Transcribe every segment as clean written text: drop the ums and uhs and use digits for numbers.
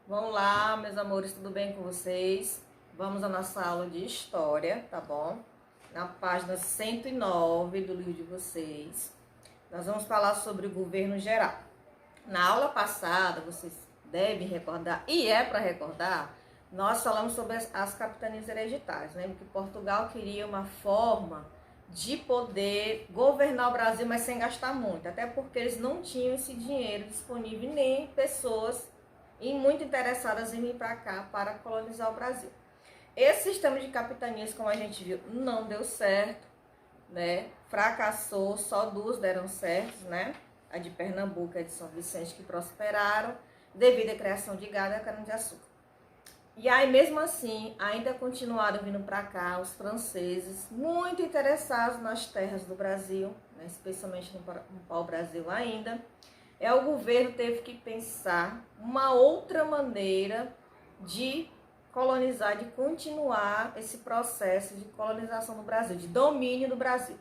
Vamos lá, meus amores, tudo bem com vocês? Vamos à nossa aula de história, tá bom? Na página 109 do livro de vocês, nós vamos falar sobre o governo geral. Na aula passada, vocês devem recordar, e é para recordar, nós falamos sobre as capitanias hereditárias, né? Porque Portugal queria uma forma de poder governar o Brasil, mas sem gastar muito, até porque eles não tinham esse dinheiro disponível, nem pessoas e muito interessadas em vir para cá para colonizar o Brasil. Esse sistema de capitanias, como a gente viu, não deu certo, né? Fracassou, só duas deram certo, né? A de Pernambuco e a de São Vicente, que prosperaram devido à criação de gado e cana-de-açúcar. E aí, mesmo assim, ainda continuaram vindo para cá os franceses, muito interessados nas terras do Brasil, né? Especialmente no pau-brasil ainda. O governo teve que pensar uma outra maneira de colonizar, de continuar esse processo de colonização do Brasil, de domínio do Brasil.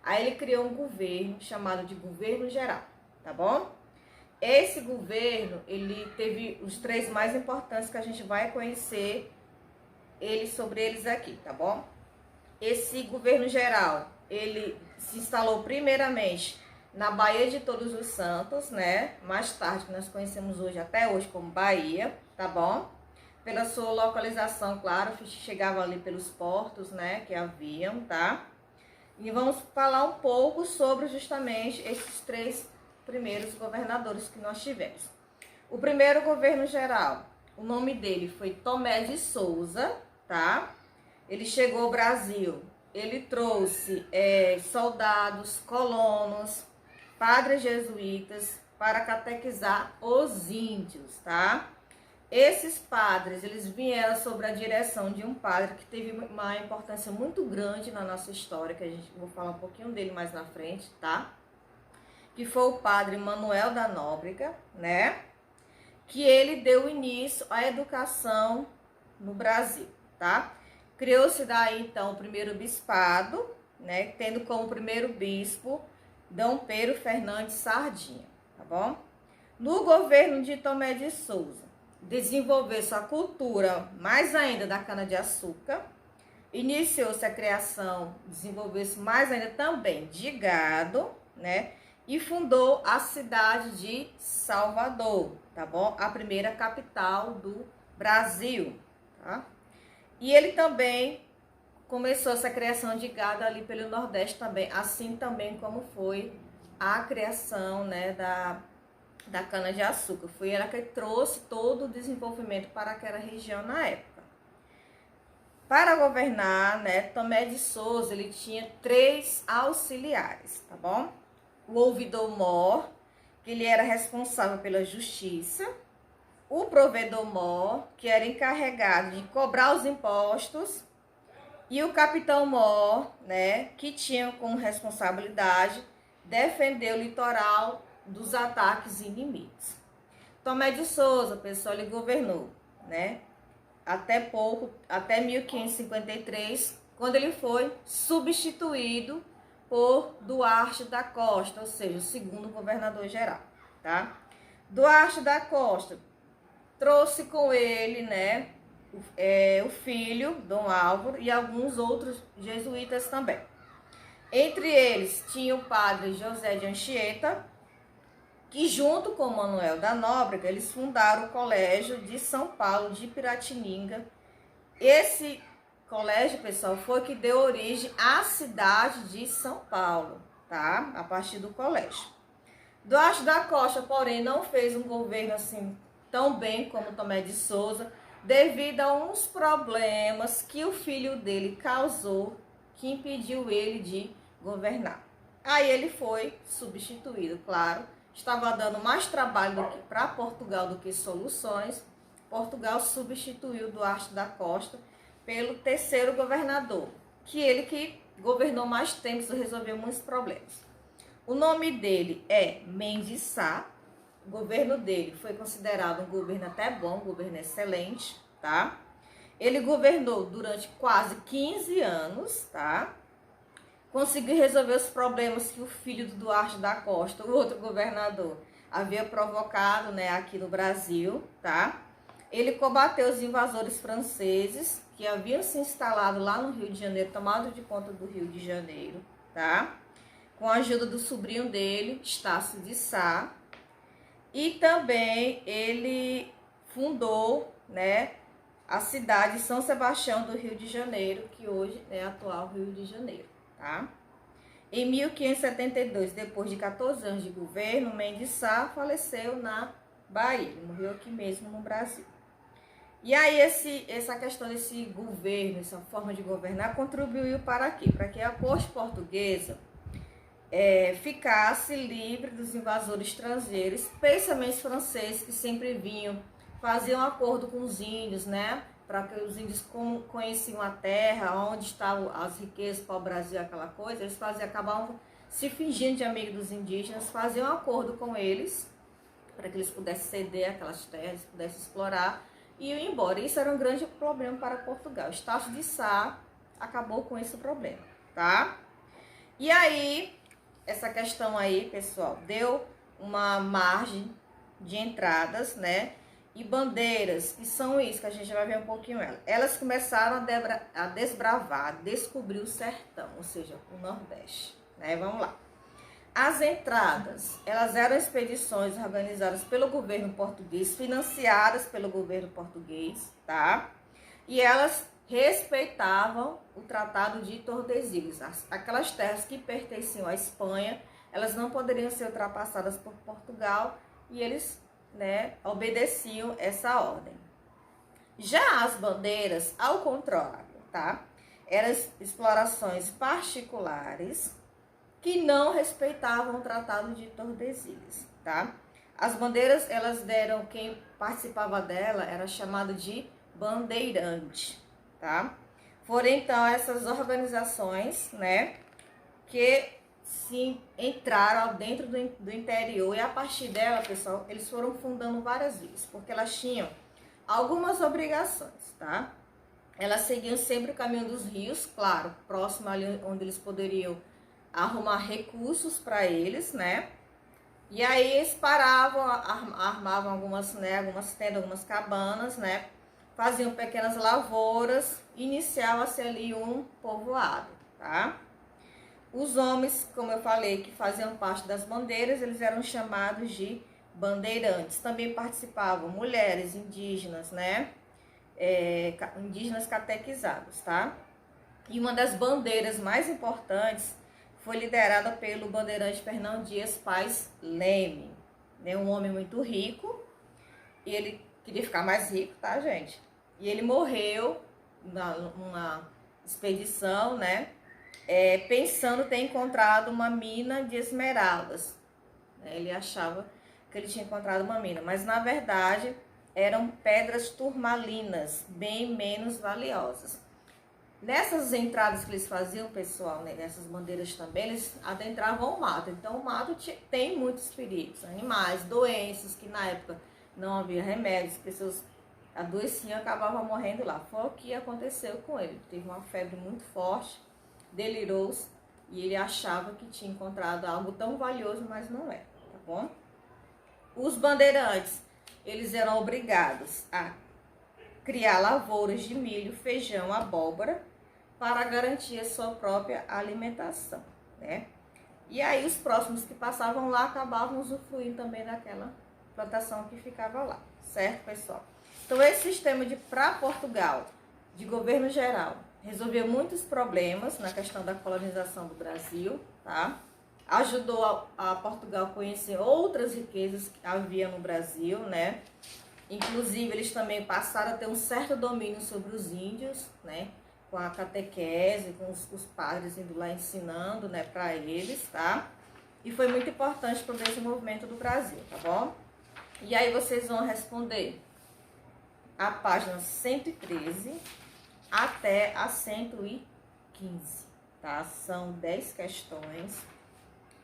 Aí ele criou um governo chamado de governo geral, tá bom? Esse governo, ele teve os três mais importantes que a gente vai conhecer sobre eles aqui, tá bom? Esse governo geral, ele se instalou primeiramente na Baía de Todos os Santos, né? Mais tarde, que nós conhecemos hoje, até hoje, como Bahia, tá bom? Pela sua localização, claro, chegava ali pelos portos, né? Que haviam, tá? E vamos falar um pouco sobre justamente esses três primeiros governadores que nós tivemos. O primeiro governo geral, o nome dele foi Tomé de Souza, tá? Ele chegou ao Brasil, ele trouxe soldados, colonos, padres jesuítas para catequizar os índios, tá? Esses padres, eles vieram sob a direção de um padre que teve uma importância muito grande na nossa história, que vou falar um pouquinho dele mais na frente, tá? Que foi o padre Manuel da Nóbrega, né? Que ele deu início à educação no Brasil, tá? Criou-se daí, então, o primeiro bispado, né? Tendo como primeiro bispo Dom Pedro Fernandes Sardinha, tá bom? No governo de Tomé de Souza, desenvolveu-se a cultura mais ainda da cana-de-açúcar, iniciou-se a criação, desenvolveu-se mais ainda também de gado, né? E fundou a cidade de Salvador, tá bom? A primeira capital do Brasil, tá? E ele também começou essa criação de gado ali pelo Nordeste também, assim também como foi a criação, né, da cana-de-açúcar. Foi ela que trouxe todo o desenvolvimento para aquela região na época. Para governar, né, Tomé de Souza, ele tinha três auxiliares, tá bom? O ouvidor-mor, que ele era responsável pela justiça. O provedor-mor, que era encarregado de cobrar os impostos. E o capitão-mor, né, que tinha como responsabilidade defender o litoral dos ataques inimigos. Tomé de Souza, pessoal, ele governou, né, até 1553, quando ele foi substituído por Duarte da Costa, ou seja, o segundo governador geral, tá? Duarte da Costa trouxe com ele, né, o filho, Dom Álvaro, e alguns outros jesuítas também. Entre eles tinha o padre José de Anchieta, que junto com Manuel da Nóbrega, eles fundaram o Colégio de São Paulo de Piratininga. Esse colégio, pessoal, foi que deu origem à cidade de São Paulo, tá? A partir do colégio. Duarte da Costa, porém, não fez um governo assim tão bem como Tomé de Souza, devido a uns problemas que o filho dele causou, que impediu ele de governar. Aí ele foi substituído, claro. Estava dando mais trabalho para Portugal do que soluções. Portugal substituiu Duarte da Costa pelo terceiro governador, que governou mais tempo e resolveu muitos problemas. O nome dele é Mendes Sá. O governo dele foi considerado um governo até bom, um governo excelente, tá? Ele governou durante quase 15 anos, tá? Conseguiu resolver os problemas que o filho do Duarte da Costa, o outro governador, havia provocado, né, aqui no Brasil, tá? Ele combateu os invasores franceses que haviam se instalado lá no Rio de Janeiro, tomado de conta do Rio de Janeiro, tá? Com a ajuda do sobrinho dele, Estácio de Sá. E também ele fundou, né, a cidade de São Sebastião do Rio de Janeiro, que hoje é atual Rio de Janeiro, tá? Em 1572, depois de 14 anos de governo, Mendes Sá faleceu na Bahia, ele morreu aqui mesmo no Brasil. E aí essa questão desse governo, essa forma de governar, contribuiu para quê? Para que a corte portuguesa ficasse livre dos invasores estrangeiros, especialmente os franceses, que sempre vinham, faziam acordo com os índios, né? Para que os índios conheciam a terra, onde estavam as riquezas para o Brasil, aquela coisa, eles acabavam se fingindo de amigos dos indígenas, faziam acordo com eles, para que eles pudessem ceder aquelas terras, pudessem explorar, e iam embora. Isso era um grande problema para Portugal. Estácio de Sá acabou com esse problema, tá? E aí, essa questão aí, pessoal, deu uma margem de entradas, né? E bandeiras, que são isso, que a gente vai ver um pouquinho elas começaram a desbravar, a descobrir o sertão, ou seja, o Nordeste, né? Vamos lá. As entradas, elas eram expedições organizadas pelo governo português, financiadas pelo governo português, tá? E elas respeitavam o Tratado de Tordesilhas. Aquelas terras que pertenciam à Espanha, elas não poderiam ser ultrapassadas por Portugal e eles, né, obedeciam essa ordem. Já as bandeiras, ao contrário, tá? Eram explorações particulares que não respeitavam o Tratado de Tordesilhas, tá? As bandeiras, elas deram, quem participava dela era chamado de bandeirante, tá? Foram então essas organizações, né, que se entraram dentro do interior, e a partir dela, pessoal, eles foram fundando várias vilas, porque elas tinham algumas obrigações, tá? Elas seguiam sempre o caminho dos rios, claro, próximo ali onde eles poderiam arrumar recursos para eles, né? E aí eles paravam, armavam algumas, né, algumas tendas, algumas cabanas, né? Faziam pequenas lavouras, iniciava-se ali um povoado, tá? Os homens, como eu falei, que faziam parte das bandeiras, eles eram chamados de bandeirantes. Também participavam mulheres indígenas, né? Indígenas catequizados, tá? E uma das bandeiras mais importantes foi liderada pelo bandeirante Fernão Dias Pais Leme, né? Um homem muito rico, e ele queria ficar mais rico, tá, gente? E ele morreu numa expedição, né? Pensando ter encontrado uma mina de esmeraldas. Ele achava que ele tinha encontrado uma mina, mas na verdade eram pedras turmalinas, bem menos valiosas. Nessas entradas que eles faziam, pessoal, né, nessas bandeiras também, eles adentravam o mato. Então o mato tem muitos perigos, animais, doenças, que na época não havia remédios, pessoas adoeciam e acabavam morrendo lá. Foi o que aconteceu com ele. Teve uma febre muito forte, delirou-se e ele achava que tinha encontrado algo tão valioso, mas não era, tá bom? Os bandeirantes, eles eram obrigados a criar lavouras de milho, feijão, abóbora, para garantir a sua própria alimentação, né? E aí os próximos que passavam lá acabavam usufruindo também daquela plantação que ficava lá, certo, pessoal? Então esse sistema para Portugal, de governo geral, resolveu muitos problemas na questão da colonização do Brasil, tá? Ajudou a Portugal a conhecer outras riquezas que havia no Brasil, né? Inclusive, eles também passaram a ter um certo domínio sobre os índios, né? Com a catequese, com os padres indo lá ensinando, né, para eles, tá? E foi muito importante para o desenvolvimento do Brasil, tá bom? E aí vocês vão responder a página 113 até a 115, tá? São 10 questões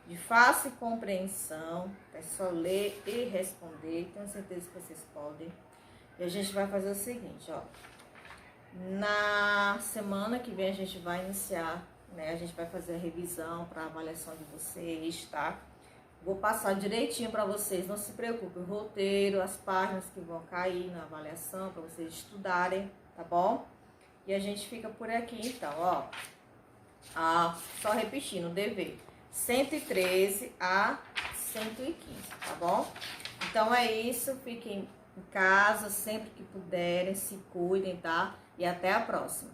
de fácil compreensão, é só ler e responder, tenho certeza que vocês podem. E a gente vai fazer o seguinte, ó. Na semana que vem a gente vai iniciar, né? A gente vai fazer a revisão para avaliação de vocês, tá? Vou passar direitinho para vocês, não se preocupe, o roteiro, as páginas que vão cair na avaliação para vocês estudarem, tá bom? E a gente fica por aqui então, ó. Só repetindo, dever 113 a 115, tá bom? Então é isso, fiquem em casa sempre que puderem, se cuidem, tá? E até a próxima.